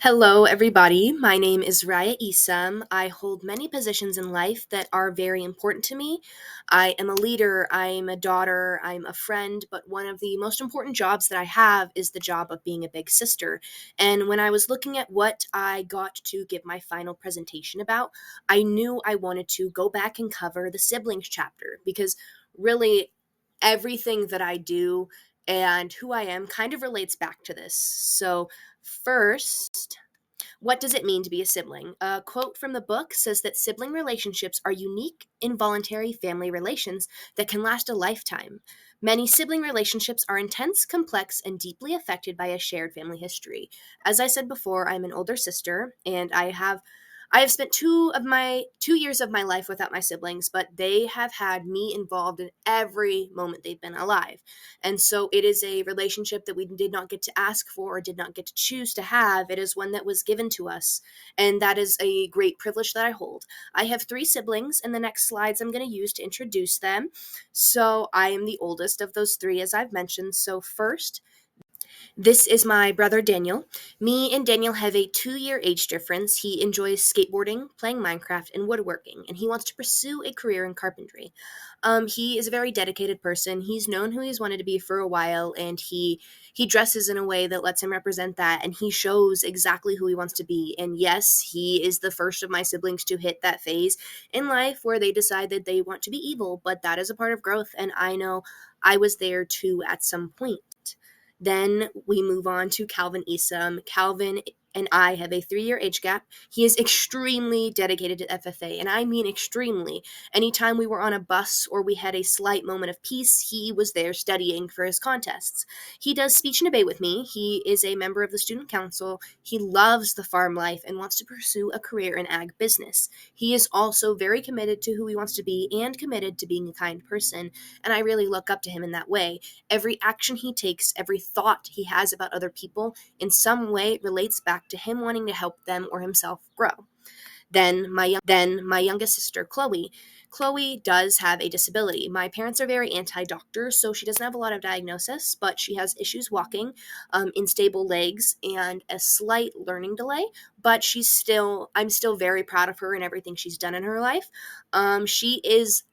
Hello, everybody. My name is Raya Isam. I hold many positions in life that are very important to me. I am a leader, I'm a daughter, I'm a friend, but one of the most important jobs that I have is the job of being a big sister. And when I was looking at what I got to give my final presentation about, I knew I wanted to go back and cover the siblings chapter because really everything that I do and who I am kind of relates back to this. So, first, what does it mean to be a sibling? A quote from the book says that sibling relationships are unique, involuntary family relations that can last a lifetime. Many sibling relationships are intense, complex, and deeply affected by a shared family history. As I said before, I'm an older sister, and I have spent 2 years of my life without my siblings, but they have had me involved in every moment they've been alive. And so it is a relationship that we did not get to ask for or did not get to choose to have. It is one that was given to us. And that is a great privilege that I hold. I have three siblings, and the next slides I'm going to use to introduce them. So I am the oldest of those three, as I've mentioned. So, first, this is my brother Daniel. Me and Daniel have a 2 year age difference. He enjoys skateboarding, playing Minecraft, and woodworking, and he wants to pursue a career in carpentry. He is a very dedicated person. He's known who he's wanted to be for a while, and he dresses in a way that lets him represent that, and he shows exactly who he wants to be. And yes, he is the first of my siblings to hit that phase in life where they decide that they want to be evil, but that is a part of growth, and I know I was there too at some point. Then we move on to Calvin Isom. Calvin and I have a 3 year age gap. He is extremely dedicated to FFA, and I mean extremely. Anytime we were on a bus or we had a slight moment of peace, he was there studying for his contests. He does speech and debate with me. He is a member of the student council. He loves the farm life and wants to pursue a career in ag business. He is also very committed to who he wants to be and committed to being a kind person, and I really look up to him in that way. Every action he takes, every thought he has about other people, in some way relates back to him wanting to help them or himself grow. Then my youngest sister, Chloe. Chloe does have a disability. My parents are very anti-doctor, so she doesn't have a lot of diagnosis, but she has issues walking, unstable legs, and a slight learning delay. But I'm still very proud of her and everything she's done in her life. She is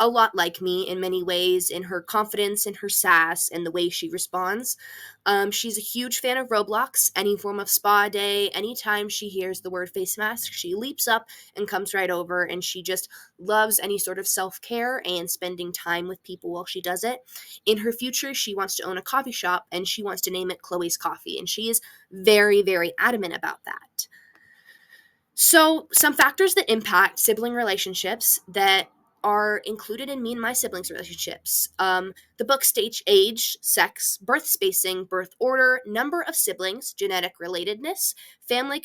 a lot like me in many ways in her confidence, in her sass, and the way she responds. She's a huge fan of Roblox, any form of spa day. Anytime she hears the word face mask, she leaps up and comes right over, and she just loves any sort of self care and spending time with people while she does it. In her future, she wants to own a coffee shop and she wants to name it Chloe's Coffee, and she is very, very adamant about that. So, some factors that impact sibling relationships that are included in me and my siblings' relationships. The book states age, sex, birth spacing, birth order, number of siblings, genetic relatedness, family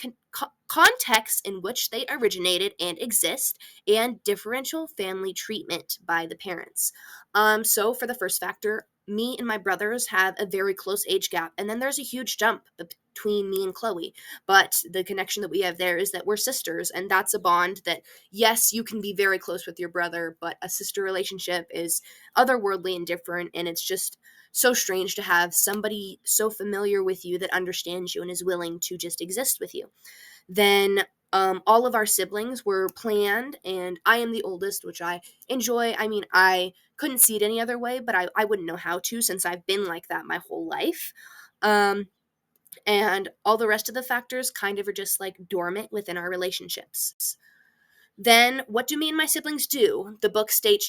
context in which they originated and exist, and differential family treatment by the parents. So, for the first factor, me and my brothers have a very close age gap, and then there's a huge jump between me and Chloe. But the connection that we have there is that we're sisters, and that's a bond that, yes, you can be very close with your brother, but a sister relationship is otherworldly and different, and it's just so strange to have somebody so familiar with you that understands you and is willing to just exist with you. Then all of our siblings were planned, and I am the oldest, which I enjoy. I mean, I couldn't see it any other way, but I wouldn't know how to since I've been like that my whole life. Um, and all the rest of the factors kind of are just like dormant within our relationships. Then, what do me and my siblings do? The book states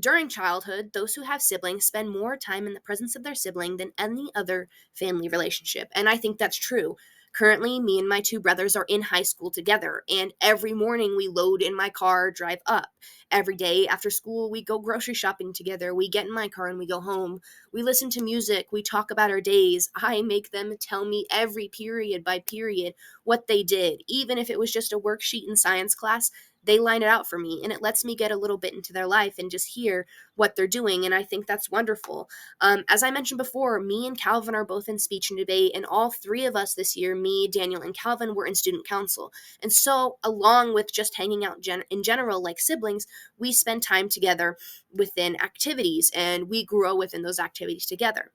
during childhood, those who have siblings spend more time in the presence of their sibling than any other family relationship. And I think that's true. Currently, me and my two brothers are in high school together, and every morning we load in my car, drive up. Every day after school, we go grocery shopping together. We get in my car and we go home. We listen to music. We talk about our days. I make them tell me every period by period what they did. Even if it was just a worksheet in science class, they line it out for me, and it lets me get a little bit into their life and just hear what they're doing, and I think that's wonderful. As I mentioned before, me and Calvin are both in speech and debate, and all three of us this year, me, Daniel, and Calvin, were in student council. And so, along with just hanging out in general like siblings, we spend time together within activities, and we grow within those activities together.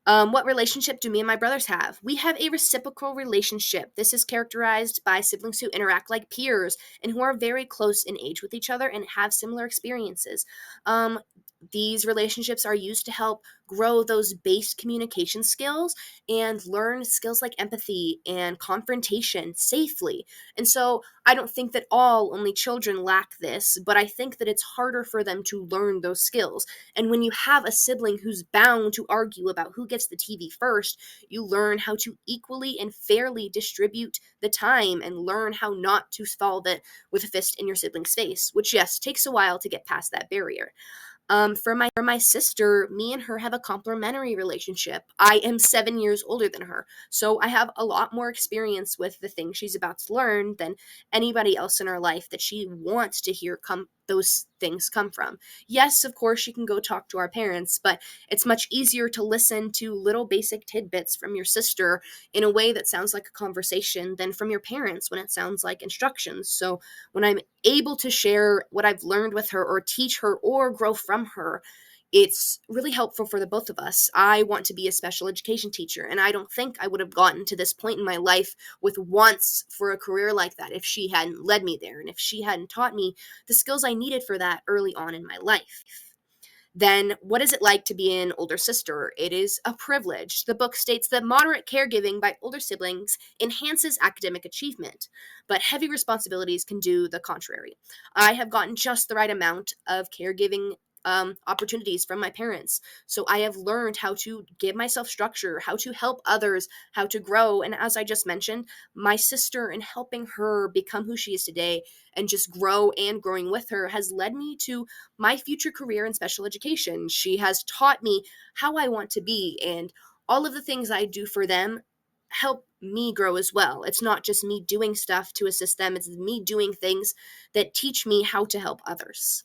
What relationship do me and my brothers have? We have a reciprocal relationship. This is characterized by siblings who interact like peers and who are very close in age with each other and have similar experiences. Um, these relationships are used to help grow those base communication skills and learn skills like empathy and confrontation safely. And so I don't think that all only children lack this, but I think that it's harder for them to learn those skills. And when you have a sibling who's bound to argue about who gets the TV first, you learn how to equally and fairly distribute the time and learn how not to solve it with a fist in your sibling's face, which, yes, takes a while to get past that barrier. For my sister, me and her have a complementary relationship. I am 7 years older than her, so I have a lot more experience with the things she's about to learn than anybody else in our life that she wants to hear those things come from. Yes, of course, she can go talk to our parents, but it's much easier to listen to little basic tidbits from your sister in a way that sounds like a conversation than from your parents when it sounds like instructions. So when I'm able to share what I've learned with her or teach her or grow from her, it's really helpful for the both of us. I want to be a special education teacher, and I don't think I would have gotten to this point in my life with wants for a career like that if she hadn't led me there and if she hadn't taught me the skills I needed for that early on in my life. Then, what is it like to be an older sister? It is a privilege. The book states that moderate caregiving by older siblings enhances academic achievement, but heavy responsibilities can do the contrary. I have gotten just the right amount of caregiving opportunities from my parents. So I have learned how to give myself structure, how to help others, how to grow. And as I just mentioned, my sister and helping her become who she is today and just grow and growing with her has led me to my future career in special education. She has taught me how I want to be, and all of the things I do for them help me grow as well. It's not just me doing stuff to assist them, it's me doing things that teach me how to help others.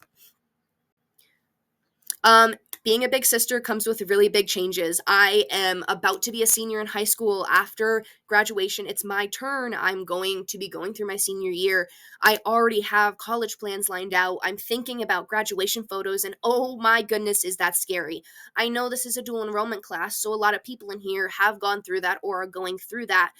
Um, Being a big sister comes with really big changes. I am about to be a senior in high school. After graduation, it's my turn. I'm going to be going through my senior year. I already have college plans lined out. I'm thinking about graduation photos, and oh my goodness, is that scary. I know this is a dual enrollment class, so a lot of people in here have gone through that or are going through that.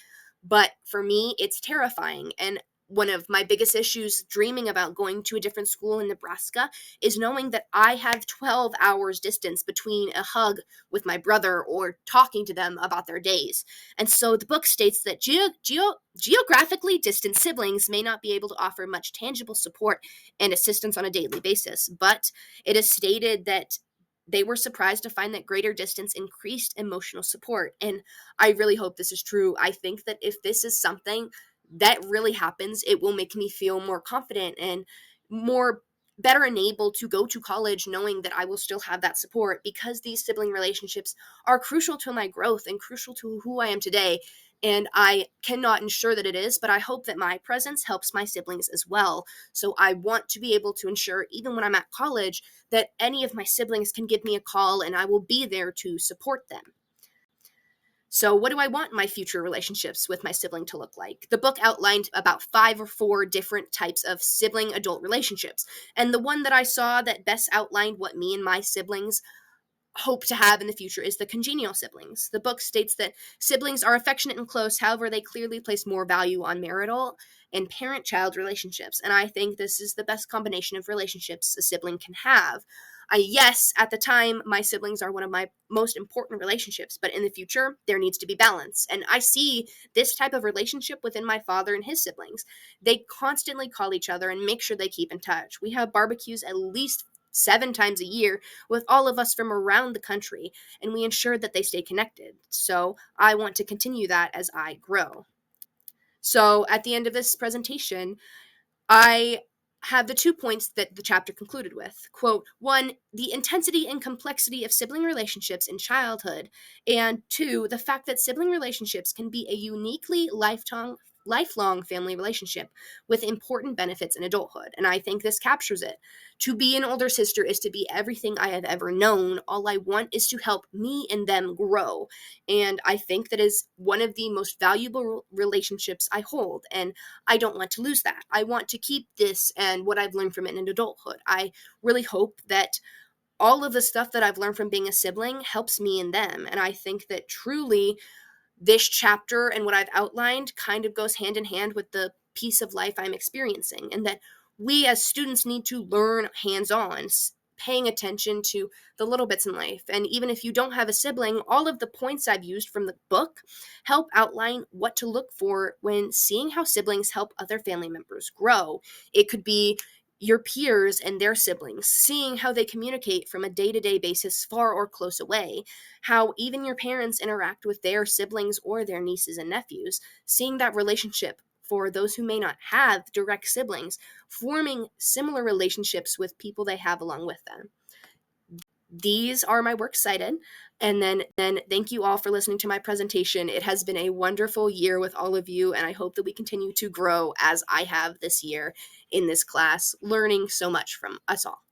But for me, it's terrifying. And one of my biggest issues dreaming about going to a different school in Nebraska is knowing that I have 12 hours distance between a hug with my brother or talking to them about their days. And so the book states that geographically distant siblings may not be able to offer much tangible support and assistance on a daily basis, but it is stated that they were surprised to find that greater distance increased emotional support. And I really hope this is true. I think that if this is something that really happens, it will make me feel more confident and more better enabled to go to college knowing that I will still have that support, because these sibling relationships are crucial to my growth and crucial to who I am today. And I cannot ensure that it is, but I hope that my presence helps my siblings as well. So I want to be able to ensure, even when I'm at college, that any of my siblings can give me a call and I will be there to support them. So, what do I want my future relationships with my sibling to look like? The book outlined about 5 or 4 different types of sibling adult relationships. And the one that I saw that best outlined what me and my siblings hope to have in the future is the congenial siblings. The book states that siblings are affectionate and close, however, they clearly place more value on marital and parent child relationships. And I think this is the best combination of relationships a sibling can have. Yes, at the time, my siblings are one of my most important relationships, but in the future, there needs to be balance. And I see this type of relationship within my father and his siblings. They constantly call each other and make sure they keep in touch. We have barbecues at least 7 times a year with all of us from around the country, and we ensure that they stay connected. So I want to continue that as I grow. So at the end of this presentation, I have the 2 points that the chapter concluded with. Quote, 1, the intensity and complexity of sibling relationships in childhood, and 2, the fact that sibling relationships can be a uniquely lifelong family relationship with important benefits in adulthood. And I think this captures it. To be an older sister is to be everything I have ever known. All I want is to help me and them grow. And I think that is one of the most valuable relationships I hold. And I don't want to lose that. I want to keep this and what I've learned from it in adulthood. I really hope that all of the stuff that I've learned from being a sibling helps me and them. And I think that truly this chapter and what I've outlined kind of goes hand in hand with the piece of life I'm experiencing, and that we as students need to learn hands on, paying attention to the little bits in life. And even if you don't have a sibling, all of the points I've used from the book help outline what to look for when seeing how siblings help other family members grow. It could be your peers and their siblings, seeing how they communicate from a day to day basis, far or close away, how even your parents interact with their siblings or their nieces and nephews, seeing that relationship for those who may not have direct siblings, forming similar relationships with people they have along with them. These are my works cited. And then thank you all for listening to my presentation. It has been a wonderful year with all of you, and I hope that we continue to grow as I have this year in this class, learning so much from us all.